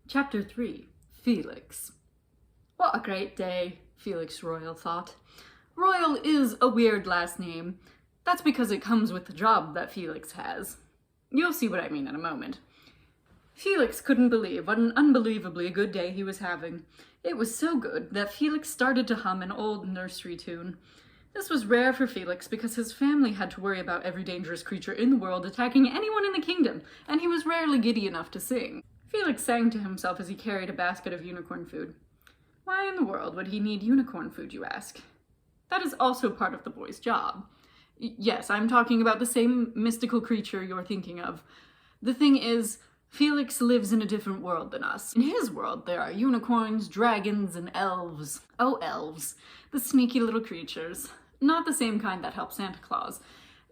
Chapter 3. Felix. What a great day, Felix Royal thought. Royal is a weird last name. That's because it comes with the job that Felix has. You'll see what I mean in a moment. Felix couldn't believe what an unbelievably good day he was having. It was so good that Felix started to hum an old nursery tune. This was rare for Felix because his family had to worry about every dangerous creature in the world attacking anyone in the kingdom, and he was rarely giddy enough to sing. Felix sang to himself as he carried a basket of unicorn food. Why in the world would he need unicorn food, you ask? That is also part of the boy's job. Yes, I'm talking about the same mystical creature you're thinking of. The thing is, Felix lives in a different world than us. In his world, there are unicorns, dragons, and elves. Oh, elves. The sneaky little creatures. Not the same kind that help Santa Claus.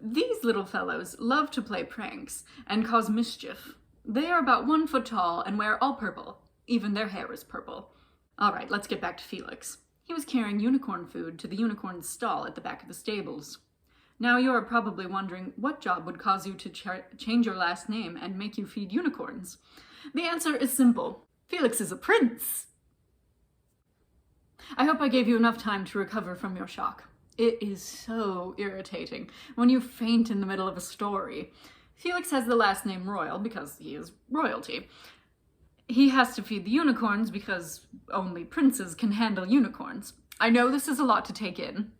These little fellows love to play pranks and cause mischief. They are about 1 foot tall and wear all purple. Even their hair is purple. All right, let's get back to Felix. He was carrying unicorn food to the unicorn's stall at the back of the stables. Now you are probably wondering what job would cause you to change your last name and make you feed unicorns. The answer is simple. Felix is a prince. I hope I gave you enough time to recover from your shock. It is so irritating when you faint in the middle of a story. Felix has the last name Royal because he is royalty. He has to feed the unicorns because only princes can handle unicorns. I know this is a lot to take in.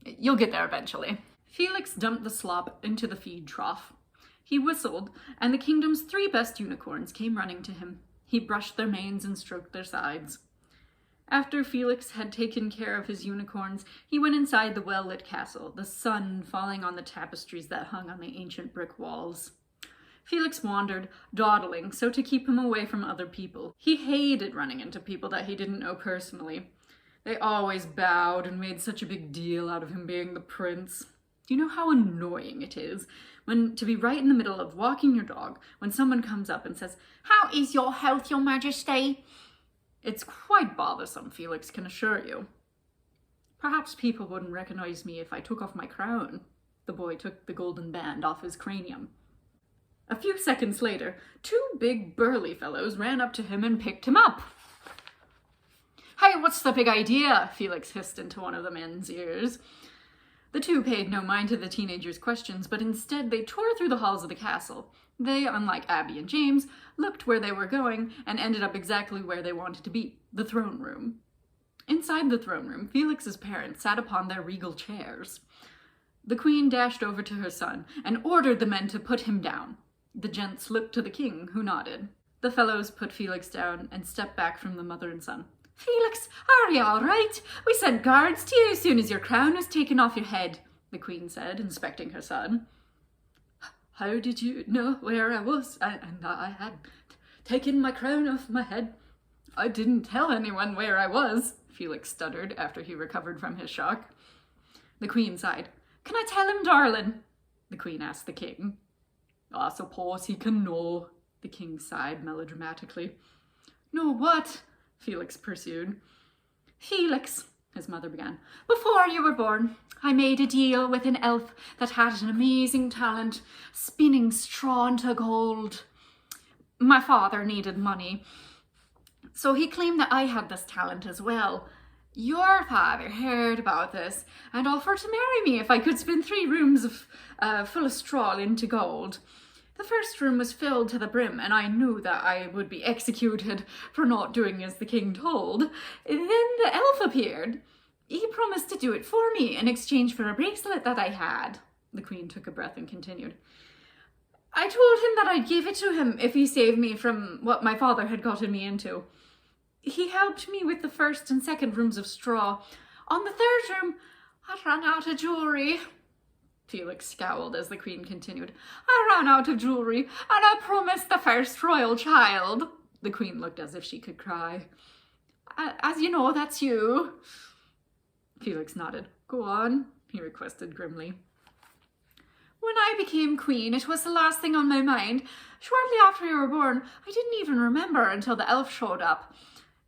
You'll get there eventually. Felix dumped the slop into the feed trough. He whistled, and the kingdom's 3 best unicorns came running to him. He brushed their manes and stroked their sides. After Felix had taken care of his unicorns, he went inside the well-lit castle, the sun falling on the tapestries that hung on the ancient brick walls. Felix wandered, dawdling, so to keep him away from other people. He hated running into people that he didn't know personally. They always bowed and made such a big deal out of him being the prince. Do you know how annoying it is to be right in the middle of walking your dog when someone comes up and says, "How is your health, your majesty?" It's quite bothersome, Felix can assure you. Perhaps people wouldn't recognize me if I took off my crown. The boy took the golden band off his cranium. A few seconds later, 2 big burly fellows ran up to him and picked him up. "Hey, what's the big idea?" Felix hissed into one of the men's ears. The 2 paid no mind to the teenager's questions, but instead they tore through the halls of the castle. They, unlike Abby and James, looked where they were going and ended up exactly where they wanted to be, the throne room. Inside the throne room, Felix's parents sat upon their regal chairs. The queen dashed over to her son and ordered the men to put him down. The gents looked to the king, who nodded. The fellows put Felix down and stepped back from the mother and son. "Felix, are you all right? We sent guards to you as soon as your crown was taken off your head," the queen said, inspecting her son. "How did you know where I was and I had taken my crown off my head?" "I didn't tell anyone where I was," Felix stuttered after he recovered from his shock. The queen sighed. "Can I tell him, darling?" the queen asked the king. "I suppose he can know," the king sighed melodramatically. "Know what?" Felix pursued. "Felix," his mother began, "before you were born, I made a deal with an elf that had an amazing talent, spinning straw into gold. My father needed money, so he claimed that I had this talent as well. Your father heard about this and offered to marry me if I could spin 3 rooms full of straw into gold. The first room was filled to the brim, and I knew that I would be executed for not doing as the king told. Then the elf appeared. He promised to do it for me in exchange for a bracelet that I had." The queen took a breath and continued. "I told him that I'd give it to him if he saved me from what my father had gotten me into. He helped me with the 1st and 2nd rooms of straw. On the 3rd room, I ran out of jewelry." Felix scowled as the queen continued. "I ran out of jewelry, and I promised the first royal child." The queen looked as if she could cry. "As you know, that's you." Felix nodded. "Go on," he requested grimly. "When I became queen, it was the last thing on my mind. Shortly after you were born, I didn't even remember until the elf showed up.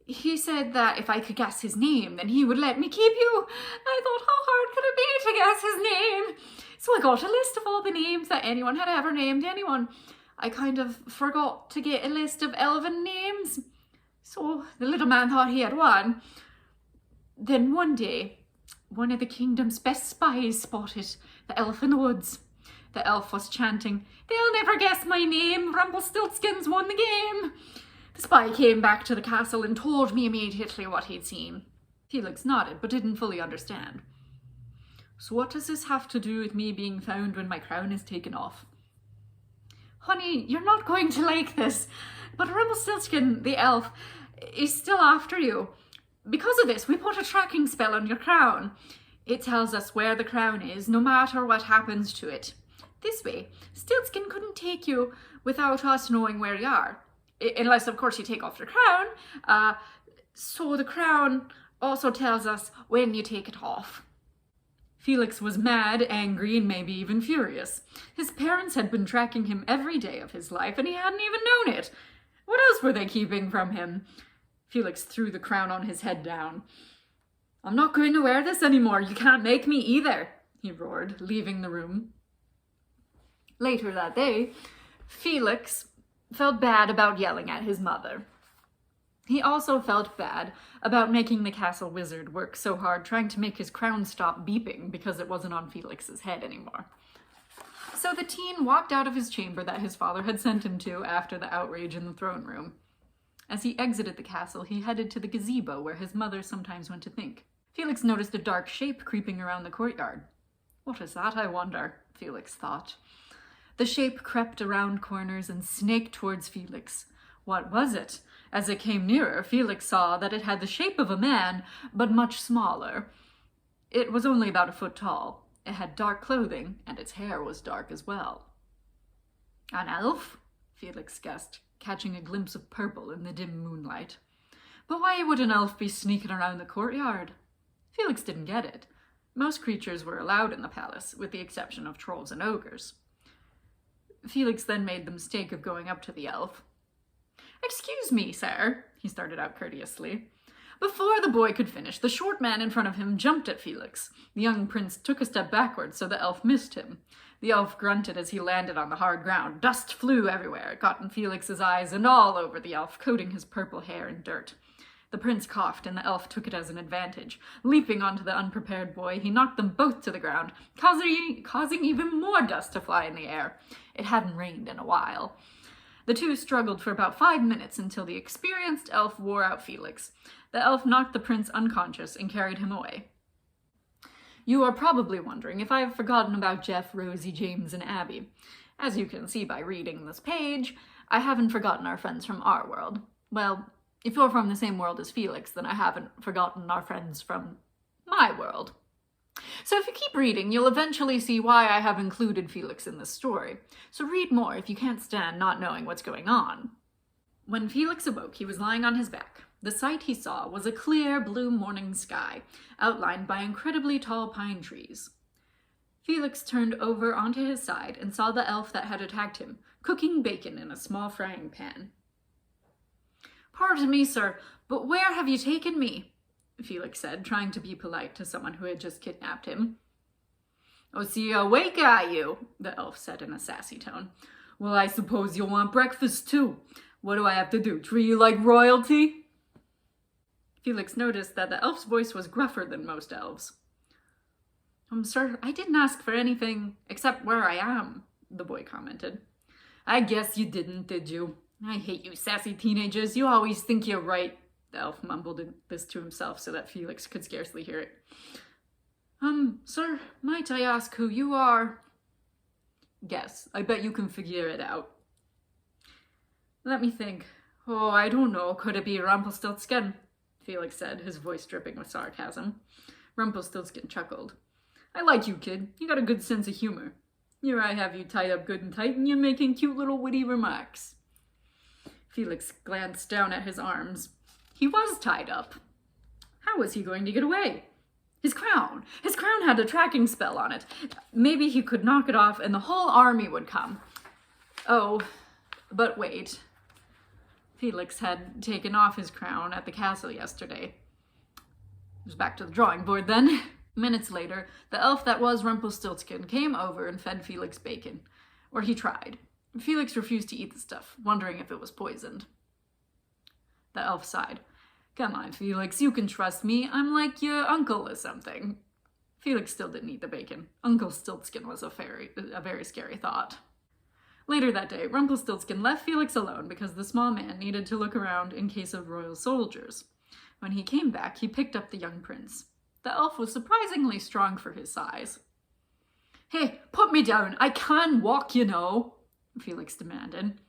He said that if I could guess his name, then he would let me keep you. I thought, how hard could it be to guess his name? So I got a list of all the names that anyone had ever named anyone. I kind of forgot to get a list of elven names. So the little man thought he had one. Then one day, one of the kingdom's best spies spotted the elf in the woods. The elf was chanting, "They'll never guess my name, Rumpelstiltskin's won the game." The spy came back to the castle and told me immediately what he'd seen. Felix nodded, but didn't fully understand. "So what does this have to do with me being found when my crown is taken off?" "Honey, you're not going to like this, but Rumpelstiltskin, the elf, is still after you. Because of this, we put a tracking spell on your crown. It tells us where the crown is, no matter what happens to it. This way, Stiltskin couldn't take you without us knowing where you are. Unless, of course, you take off your crown. So the crown also tells us when you take it off." Felix was mad, angry, and maybe even furious. His parents had been tracking him every day of his life, and he hadn't even known it. What else were they keeping from him? Felix threw the crown on his head down. "I'm not going to wear this anymore. You can't make me either," he roared, leaving the room. Later that day, Felix felt bad about yelling at his mother. He also felt bad about making the castle wizard work so hard trying to make his crown stop beeping because it wasn't on Felix's head anymore. So the teen walked out of his chamber that his father had sent him to after the outrage in the throne room. As he exited the castle, he headed to the gazebo where his mother sometimes went to think. Felix noticed a dark shape creeping around the courtyard. "What is that, I wonder?" Felix thought. The shape crept around corners and snaked towards Felix. What was it? As it came nearer, Felix saw that it had the shape of a man, but much smaller. It was only about a foot tall. It had dark clothing, and its hair was dark as well. "An elf?" Felix guessed, catching a glimpse of purple in the dim moonlight. But why would an elf be sneaking around the courtyard? Felix didn't get it. Most creatures were allowed in the palace, with the exception of trolls and ogres. Felix then made the mistake of going up to the elf. "Excuse me, sir," he started out courteously. Before the boy could finish, the short man in front of him jumped at Felix. The young prince took a step backwards, so the elf missed him. The elf grunted as he landed on the hard ground. Dust flew everywhere. It got in Felix's eyes and all over the elf, coating his purple hair in dirt. The prince coughed, and the elf took it as an advantage. Leaping onto the unprepared boy, he knocked them both to the ground, causing even more dust to fly in the air. It hadn't rained in a while. The two struggled for about 5 minutes until the experienced elf wore out Felix. The elf knocked the prince unconscious and carried him away. You are probably wondering if I have forgotten about Jeff, Rosie, James, and Abby. As you can see by reading this page, I haven't forgotten our friends from our world. Well, if you're from the same world as Felix, then I haven't forgotten our friends from my world. So if you keep reading, you'll eventually see why I have included Felix in this story. So read more if you can't stand not knowing what's going on. When Felix awoke, he was lying on his back. The sight he saw was a clear blue morning sky, outlined by incredibly tall pine trees. Felix turned over onto his side and saw the elf that had attacked him, cooking bacon in a small frying pan. "Pardon me, sir, but where have you taken me?" Felix said, trying to be polite to someone who had just kidnapped him. "Oh, so you're awake, are you?" the elf said in a sassy tone. "Well, I suppose you'll want breakfast too. What do I have to do, treat you like royalty?" Felix noticed that the elf's voice was gruffer than most elves. Sir, I didn't ask for anything except where I am," the boy commented. "I guess you didn't, did you? I hate you sassy teenagers. You always think you're right." The elf mumbled this to himself so that Felix could scarcely hear it. Sir, might I ask who you are?" "Guess. I bet you can figure it out." "Let me think. Oh, I don't know. Could it be Rumpelstiltskin?" Felix said, his voice dripping with sarcasm. Rumpelstiltskin chuckled. "I like you, kid. You got a good sense of humor. Here I have you tied up good and tight, and you're making cute little witty remarks." Felix glanced down at his arms. He was tied up. How was he going to get away? His crown! His crown had a tracking spell on it. Maybe he could knock it off and the whole army would come. Oh, but wait. Felix had taken off his crown at the castle yesterday. It was back to the drawing board then. Minutes later, the elf that was Rumpelstiltskin came over and fed Felix bacon. Or he tried. Felix refused to eat the stuff, wondering if it was poisoned. The elf sighed. Come on, Felix, you can trust me. I'm like your uncle or something. Felix still didn't eat the bacon. Uncle Stiltskin was a very scary thought. Later that day, Rumpelstiltskin left Felix alone because the small man needed to look around in case of royal soldiers. When he came back, he picked up the young prince. The elf was surprisingly strong for his size. Hey, put me down. I can walk, you know, Felix demanded.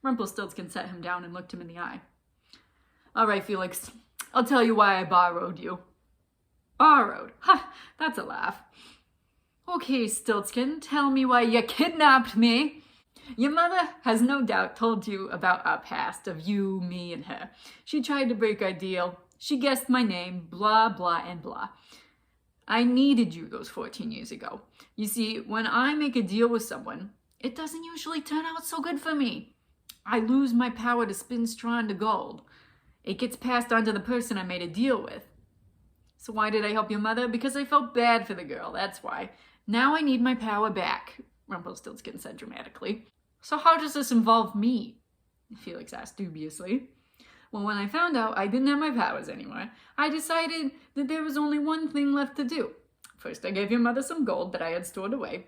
Rumpelstiltskin set him down and looked him in the eye. All right, Felix, I'll tell you why I borrowed you. Borrowed? Ha, that's a laugh. Okay, Stiltskin, tell me why you kidnapped me. Your mother has no doubt told you about our past of you, me, and her. She tried to break our deal. She guessed my name, blah, blah, and blah. I needed you those 14 years ago. You see, when I make a deal with someone, it doesn't usually turn out so good for me. I lose my power to spin straw into gold. It gets passed on to the person I made a deal with. So why did I help your mother? Because I felt bad for the girl, that's why. Now I need my power back, Rumpelstiltskin said dramatically. So how does this involve me? Felix asked dubiously. Well, when I found out I didn't have my powers anymore, I decided that there was only one thing left to do. First, I gave your mother some gold that I had stored away.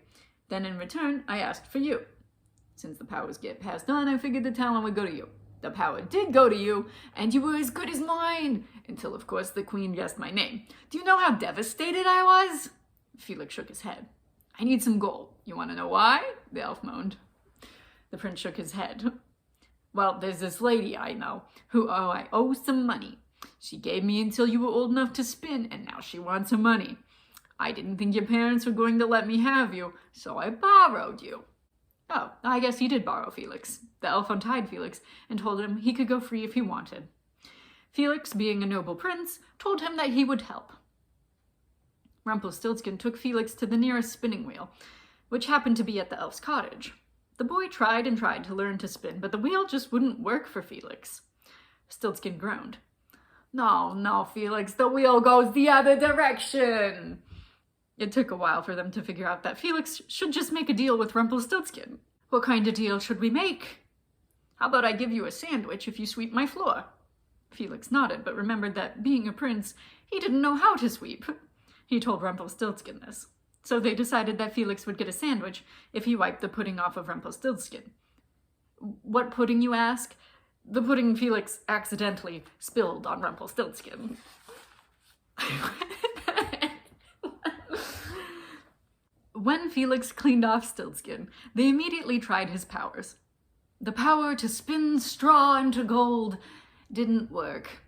Then in return, I asked for you. Since the powers get passed on, I figured the talent would go to you. The power did go to you, and you were as good as mine. Until, of course, the queen guessed my name. Do you know how devastated I was? Felix shook his head. I need some gold. You want to know why? The elf moaned. The prince shook his head. Well, there's this lady I know who I owe some money. She gave me until you were old enough to spin, and now she wants her money. I didn't think your parents were going to let me have you, so I borrowed you. Oh, I guess he did borrow Felix. The elf untied Felix and told him he could go free if he wanted. Felix, being a noble prince, told him that he would help. Rumpelstiltskin took Felix to the nearest spinning wheel, which happened to be at the elf's cottage. The boy tried and tried to learn to spin, but the wheel just wouldn't work for Felix. Stiltskin groaned. No, Felix, the wheel goes the other direction. It took a while for them to figure out that Felix should just make a deal with Rumpelstiltskin. What kind of deal should we make? How about I give you a sandwich if you sweep my floor? Felix nodded, but remembered that, being a prince, he didn't know how to sweep. He told Rumpelstiltskin this. So they decided that Felix would get a sandwich if he wiped the pudding off of Rumpelstiltskin. What pudding, you ask? The pudding Felix accidentally spilled on Rumpelstiltskin. When Felix cleaned off Stiltskin, they immediately tried his powers. The power to spin straw into gold didn't work.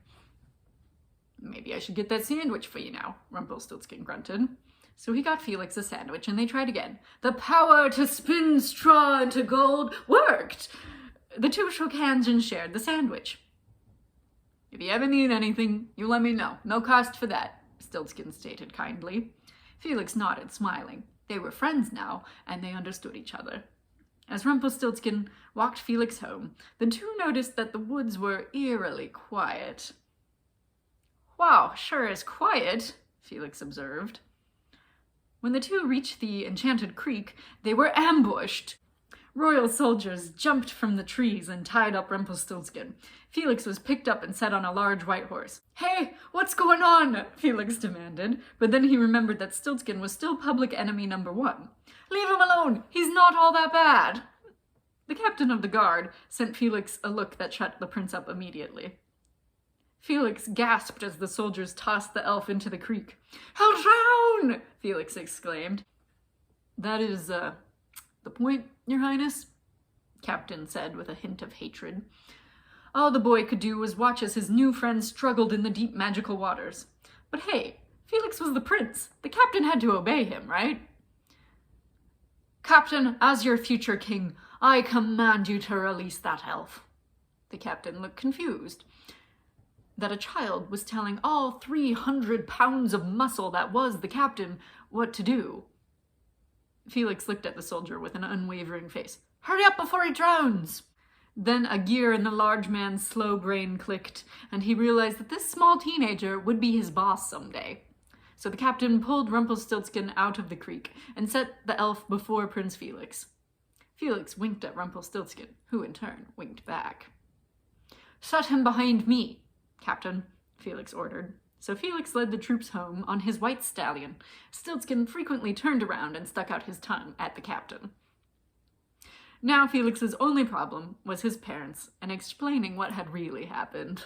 Maybe I should get that sandwich for you now, Rumpelstiltskin grunted. So he got Felix a sandwich, and they tried again. The power to spin straw into gold worked! The two shook hands and shared the sandwich. If you ever need anything, you let me know. No cost for that, Stiltskin stated kindly. Felix nodded, smiling. They were friends now, and they understood each other. As Rumpelstiltskin walked Felix home, the two noticed that the woods were eerily quiet. Wow, sure is quiet, Felix observed. When the two reached the enchanted creek, they were ambushed. Royal soldiers jumped from the trees and tied up Rumpelstiltskin. Felix was picked up and set on a large white horse. Hey, what's going on? Felix demanded, but then he remembered that Stiltskin was still public enemy number 1. Leave him alone! He's not all that bad! The captain of the guard sent Felix a look that shut the prince up immediately. Felix gasped as the soldiers tossed the elf into the creek. He'll drown! Felix exclaimed. That is, the point, your highness, Captain said with a hint of hatred. All the boy could do was watch as his new friend struggled in the deep magical waters. But hey, Felix was the prince. The captain had to obey him, right? Captain, as your future king, I command you to release that elf. The captain looked confused. That a child was telling all 300 pounds of muscle that was the captain what to do. Felix looked at the soldier with an unwavering face. Hurry up before he drowns! Then a gear in the large man's slow brain clicked, and he realized that this small teenager would be his boss someday. So the captain pulled Rumpelstiltskin out of the creek and set the elf before Prince Felix. Felix winked at Rumpelstiltskin, who in turn winked back. "Set him behind me, Captain," Felix ordered. So Felix led the troops home on his white stallion. Stiltskin frequently turned around and stuck out his tongue at the captain. Now Felix's only problem was his parents and explaining what had really happened.